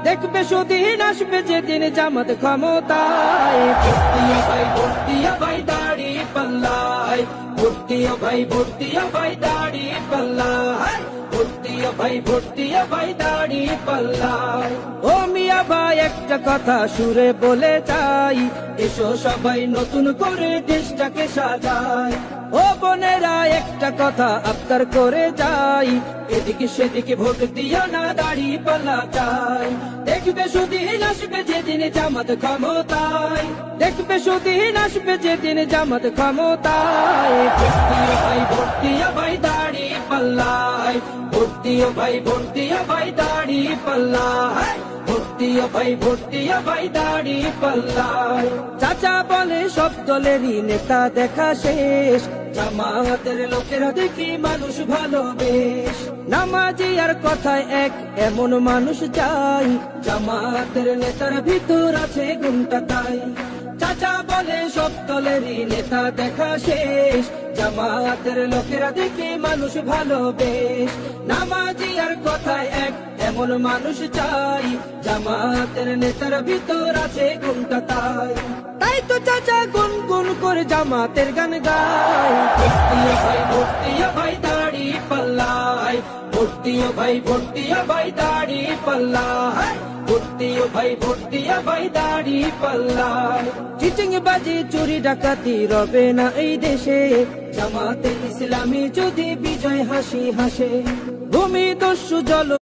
দেখবে সুদিন আসবে যেদিন জামাত ক্ষমতায়। ভর্তিয়া ভাই ভর্তিয়া ভাই দাড়ি পাল্লায়, ভর্তিয়া ভাই ভর্তিয়া ভাই দাড়ি পাল্লায়, ভর্তিয়া ভাই ভর্তিয়া ভাই দাড়ি পাল্লায়। ও মিয়া ভাই একটা কথা সুরে বলে যাই, এসো সবাই নতুন করে দেশটাকে সাজাই। ও বোনেরা একটা কথা আবদার করে যাই, এদিকে সেদিকে ভোট দিও না, দাড়ি পাল্লা চাই। দেখবে সুদিন আসবে যেদিন জামাত ক্ষমতায়, দেখবে সুদিন আসবে যেদিন জামাত ক্ষমতায়। ভর্তিয়া ভাই ভর্তিয়া ভাই দাড়ি পাল্লায়, ভর্তিয়া ভাই ভর্তিয়া ভাই দাড়ি পাল্লায়, ভর্তিয়া ভাই ভর্তিয়া ভাই দাড়ি পাল্লায়। চাচা বলে সব দলেরই নেতা দেখা শেষ, জামাতের লোকেরা দেখি মানুষ ভালো বেশ। নামাজি আর কথায় এক এমন মানুষ চাই, জামাতের নেতার ভিতর আছে গুণটা তাই। চাচা বলে সব দলেরই নেতা দেখা শেষ, জামাতের লোকেরা দেখি মানুষ ভালো বেশ। নামাজি আর কথায় এক এমন মানুষ চাই, জামাতের নেতার ভিতর আছে গুণটা তাই। তাই তো চাচা গুনগুন করে জামাতের গান গায়। ভর্তিয়া ভাই ভর্তিয়া ভাই দাড়ি পাল্লায়, ভর্তিয়া ভাই ভর্তিয়া ভাই দাড়ি পাল্লায়, ভর্তিয়া ভাই ভর্তিয়া ভাই দাড়ি পাল্লায়। চিটিং বাজি চুরি ডাকাতি রবে না এই দেশে, জামাতে ইসলামী যদি বিজয় হাসি হাসে। ভূমি দস্যু জল